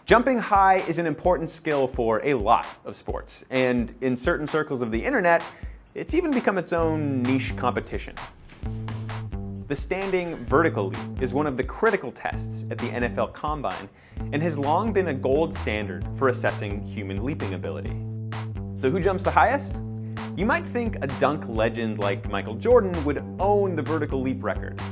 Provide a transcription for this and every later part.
Jumping high is an important skill for a lot of sports, and in certain circles of the internet, it's even become its own niche competition. The standing vertical leap is one of the critical tests at the NFL Combine and has long been a gold standard for assessing human leaping ability. So who jumps the highest? You might think a dunk legend like Michael Jordan would own the vertical leap record,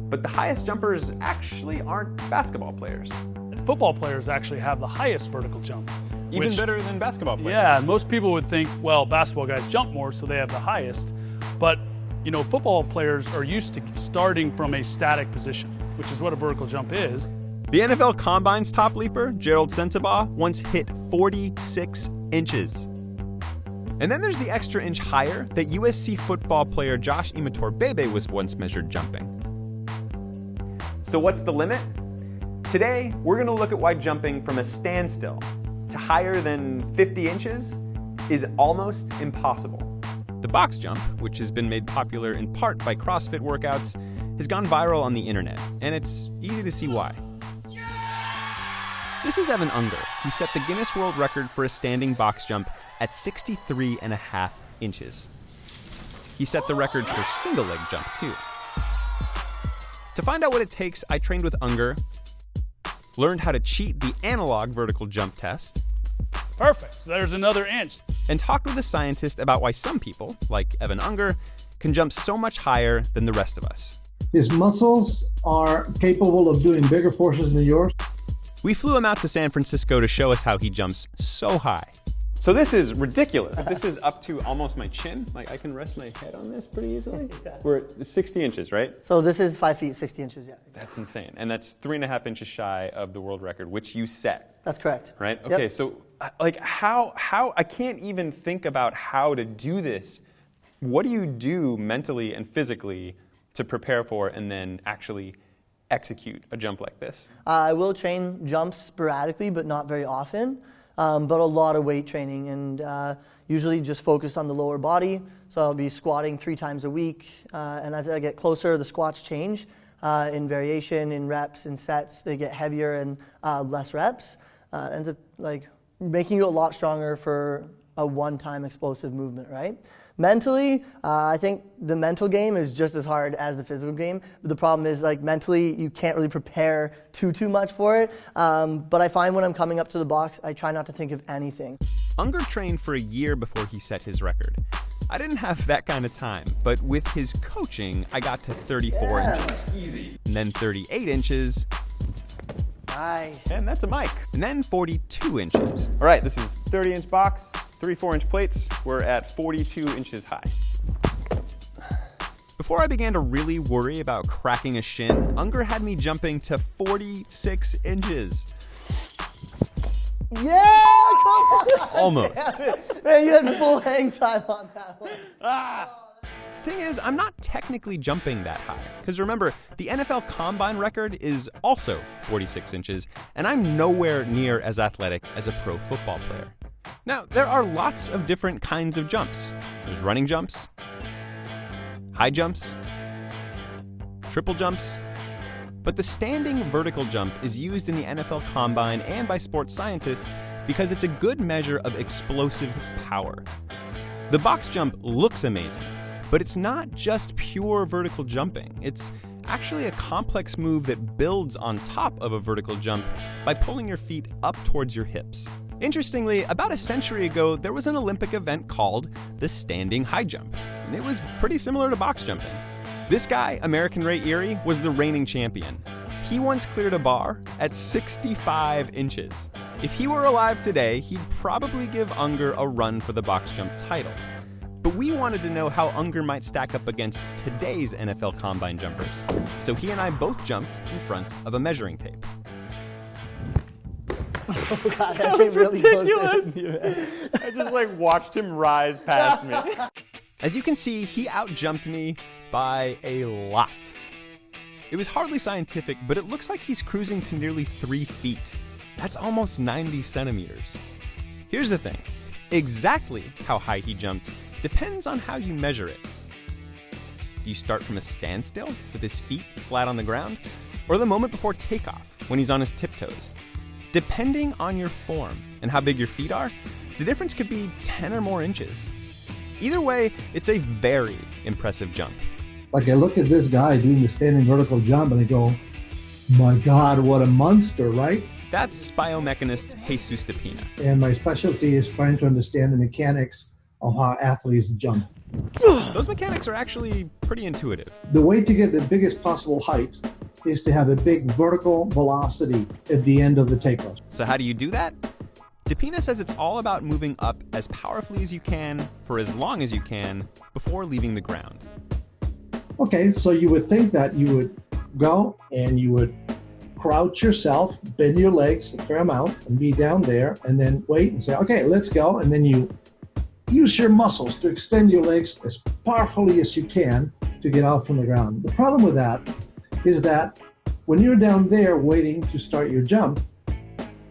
but the highest jumpers actually aren't basketball players. And football players actually have the highest vertical jump. Even better than basketball players. Yeah, most people would think, well, basketball guys jump more, so they have the highest. But, you know, football players are used to starting from a static position, which is what a vertical jump is. The NFL Combine's top leaper, Gerald Sensabaugh, once hit 46 inches. And then there's the extra inch higher that USC football player Josh Imatorbhebhe was once measured jumping. So what's the limit? Today, we're going to look at why jumping from a standstill to higher than 50 inches is almost impossible. The box jump, which has been made popular in part by CrossFit workouts, has gone viral on the internet, and it's easy to see why. This is Evan Unger, who set the Guinness World Record for a standing box jump at 63.5 inches. He set the record for single leg jump, too. To find out what it takes, I trained with Unger, learned how to cheat the analog vertical jump test. Perfect, so there's another inch. And talked with a scientist about why some people, like Evan Unger, can jump so much higher than the rest of us. His muscles are capable of doing bigger forces than yours. We flew him out to San Francisco to show us how he jumps so high. So this is ridiculous. This is up to almost my chin. Like I can rest my head on this pretty easily. Yeah. We're at 60 inches, right? So this is 5 feet, 60 inches, yeah. That's insane. And that's 3.5 inches shy of the world record, which you set. That's correct. Right? Okay, Yep. so like how, I can't even think about how to do this. What do you do mentally and physically to prepare for and then actually execute a jump like this? I will train jumps sporadically, but not very often. But a lot of weight training and usually just focused on the lower body. So I'll be squatting 3 times a week. And as I get closer, the squats change in variation, in reps, in sets. They get heavier and less reps. Ends up like making you a lot stronger for a one-time explosive movement, right? Mentally, I think the mental game is just as hard as the physical game. But the problem is, like, mentally, you can't really prepare too much for it. But I find when I'm coming up to the box, I try not to think of anything. Unger trained for a year before he set his record. I didn't have that kind of time, but with his coaching, I got to 34 inches. Easy. And then 38 inches. Nice. And that's a mic. And then 42 inches. All right, this is 30-inch box, 3 4-inch plates. We're at 42 inches high. Before I began to really worry about cracking a shin, Unger had me jumping to 46 inches. Yeah, come on. Almost. Man, you had full hang time on that one. Thing is, I'm not technically jumping that high. Because remember, the NFL Combine record is also 46 inches, and I'm nowhere near as athletic as a pro football player. Now, there are lots of different kinds of jumps. There's running jumps, high jumps, triple jumps, but the standing vertical jump is used in the NFL Combine and by sports scientists because it's a good measure of explosive power. The box jump looks amazing, but it's not just pure vertical jumping. It's actually a complex move that builds on top of a vertical jump by pulling your feet up towards your hips. Interestingly, about a century ago, there was an Olympic event called the standing high jump, and it was pretty similar to box jumping. This guy, American Ray Erie, was the reigning champion. He once cleared a bar at 65 inches. If he were alive today, he'd probably give Unger a run for the box jump title. But we wanted to know how Unger might stack up against today's NFL Combine jumpers. So he and I both jumped in front of a measuring tape. Oh, God, That was really ridiculous. I just like watched him rise past me. As you can see, he outjumped me by a lot. It was hardly scientific, but it looks like he's cruising to nearly 3 feet. That's almost 90 centimeters. Here's the thing. Exactly how high he jumped depends on how you measure it. Do you start from a standstill with his feet flat on the ground? Or the moment before takeoff when he's on his tiptoes? Depending on your form and how big your feet are, the difference could be 10 or more inches. Either way, it's a very impressive jump. Like I look at this guy doing the standing vertical jump and I go, my God, what a monster, right? That's biomechanist Jesus DePina. And my specialty is trying to understand the mechanics of how athletes jump. Those mechanics are actually pretty intuitive. The way to get the biggest possible height is to have a big vertical velocity at the end of the takeoff. So how do you do that? DePina says it's all about moving up as powerfully as you can for as long as you can before leaving the ground. Okay, so you would think that you would go and you would crouch yourself, bend your legs a fair amount and be down there and then wait and say, okay, let's go. And then you use your muscles to extend your legs as powerfully as you can to get out from the ground. The problem with that is that when you're down there waiting to start your jump,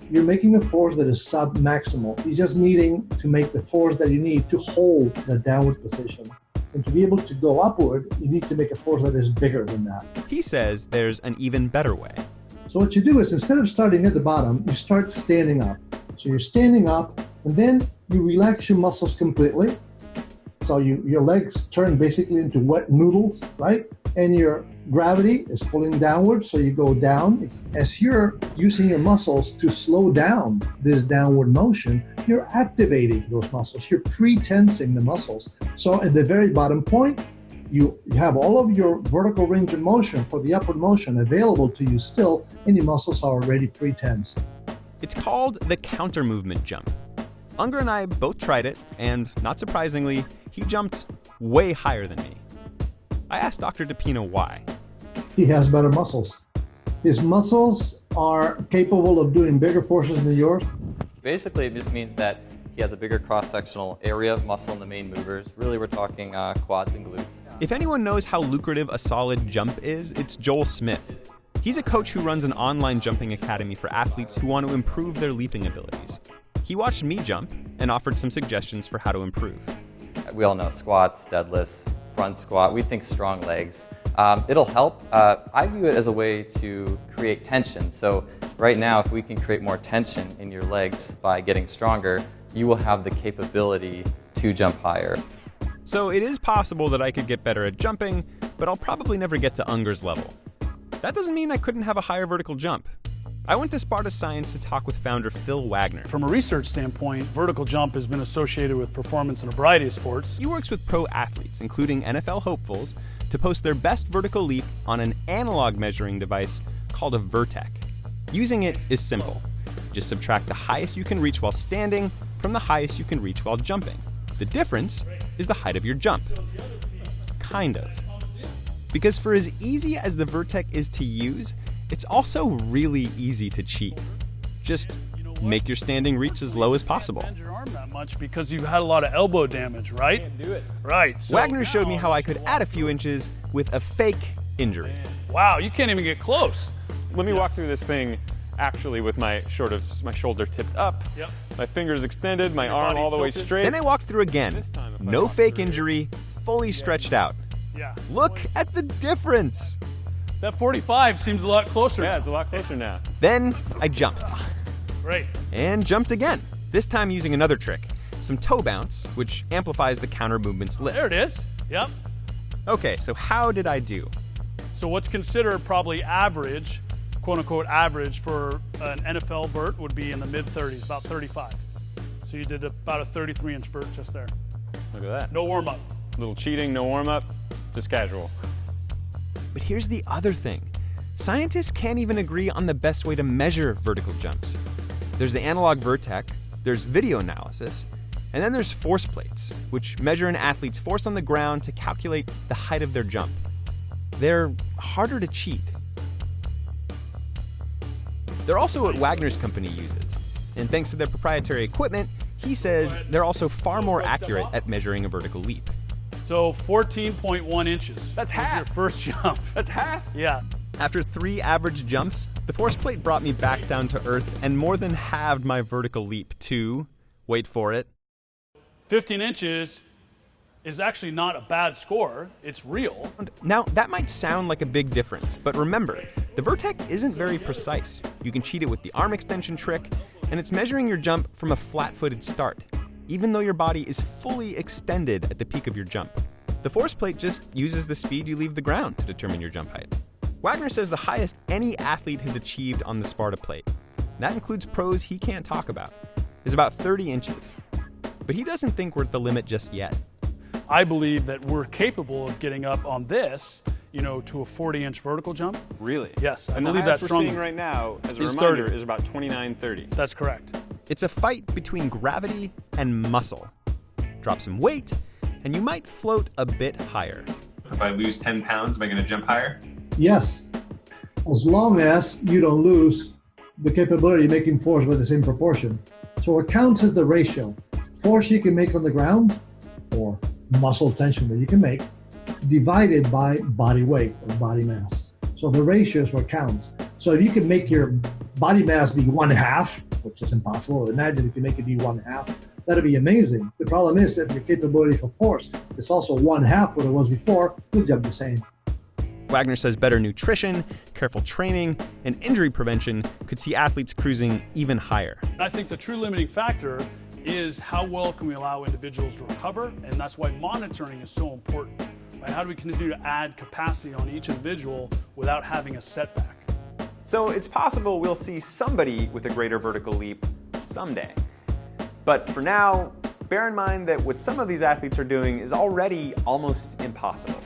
you're making a force that is sub-maximal. You're just needing to make the force that you need to hold the downward position. And to be able to go upward, you need to make a force that is bigger than that. He says there's an even better way. So what you do is instead of starting at the bottom, you start standing up. So you're standing up and then you relax your muscles completely. So your legs turn basically into wet noodles, right? And your gravity is pulling downward, so you go down. As you're using your muscles to slow down this downward motion, you're activating those muscles. You're pre-tensing the muscles. So at the very bottom point, you have all of your vertical range of motion for the upward motion available to you still, and your muscles are already pre-tensed. It's called the counter movement jump. Unger and I both tried it, and not surprisingly, he jumped way higher than me. I asked Dr. DePina why. He has better muscles. His muscles are capable of doing bigger forces than yours. Basically, it just means that he has a bigger cross-sectional area of muscle in the main movers. Really, we're talking quads and glutes. If anyone knows how lucrative a solid jump is, it's Joel Smith. He's a coach who runs an online jumping academy for athletes who want to improve their leaping abilities. He watched me jump and offered some suggestions for how to improve. We all know squats, deadlifts, front squat. We think strong legs. It'll help. I view it as a way to create tension. So right now, if we can create more tension in your legs by getting stronger, you will have the capability to jump higher. So it is possible that I could get better at jumping, but I'll probably never get to Unger's level. That doesn't mean I couldn't have a higher vertical jump. I went to Sparta Science to talk with founder Phil Wagner. From a research standpoint, vertical jump has been associated with performance in a variety of sports. He works with pro athletes, including NFL hopefuls, to post their best vertical leap on an analog measuring device called a Vertec. Using it is simple. Just subtract the highest you can reach while standing from the highest you can reach while jumping. The difference is the height of your jump. Kind of. Because for as easy as the Vertec is to use, it's also really easy to cheat. Just make your standing reach as low as possible. Bend your arm that much because you had a lot of elbow damage, right? Can't do it. Right. So Wagner showed me how I could add a few inches with a fake injury. Wow, you can't even get close. Let me walk through this thing actually with my shoulder tipped up, Yep. my fingers extended, my Your arm body all the way tilted. straight. Then I walked through again. This time, if I No walk fake through- injury, fully stretched out. Yeah. Look at the difference. That 45 seems a lot closer. Yeah, it's a lot closer now. Then I jumped. Great. And jumped again, this time using another trick, some toe bounce, which amplifies the counter movement's lift. There it is. Yep. Okay, so how did I do? So what's considered probably average, quote unquote average for an NFL vert would be in the mid 30s, about 35. So you did about a 33-inch vert just there. Look at that. No warm up. Little cheating, no warm up, just casual. But here's the other thing. Scientists can't even agree on the best way to measure vertical jumps. There's the analog Vertec, there's video analysis, and then there's force plates, which measure an athlete's force on the ground to calculate the height of their jump. They're harder to cheat. They're also what Wagner's company uses. And thanks to their proprietary equipment, he says they're also far more accurate at measuring a vertical leap. So 14.1 inches. That's was half. your first jump. That's half. Yeah. After 3 average jumps, the force plate brought me back down to earth and more than halved my vertical leap to, wait for it, 15 inches is actually not a bad score. It's real. Now, that might sound like a big difference, but remember, the Vertec isn't very precise. You can cheat it with the arm extension trick, and it's measuring your jump from a flat-footed start, even though your body is fully extended at the peak of your jump. The force plate just uses the speed you leave the ground to determine your jump height. Wagner says the highest any athlete has achieved on the Sparta plate, that includes pros he can't talk about, is about 30 inches. But he doesn't think we're at the limit just yet. I believe that we're capable of getting up on this, to a 40-inch vertical jump. Really? Yes, I and believe the that's highest strong. we're seeing right now, as a Is reminder, 30. is about 29-30. That's correct. It's a fight between gravity and muscle. Drop some weight, and you might float a bit higher. If I lose 10 pounds, am I going to jump higher? Yes, as long as you don't lose the capability of making force with the same proportion. So what counts is the ratio. Force you can make on the ground, or muscle tension that you can make, divided by body weight or body mass. So the ratio is what counts. So if you can make your body mass be 1/2, which is impossible, imagine if you make it be 1/2, that'd be amazing. The problem is if your capability for force is also 1/2 what it was before, you'll jump the same. Wagner says better nutrition, careful training, and injury prevention could see athletes cruising even higher. I think the true limiting factor is how well can we allow individuals to recover, and that's why monitoring is so important. Right? How do we continue to add capacity on each individual without having a setback? So it's possible we'll see somebody with a greater vertical leap someday. But for now, bear in mind that what some of these athletes are doing is already almost impossible.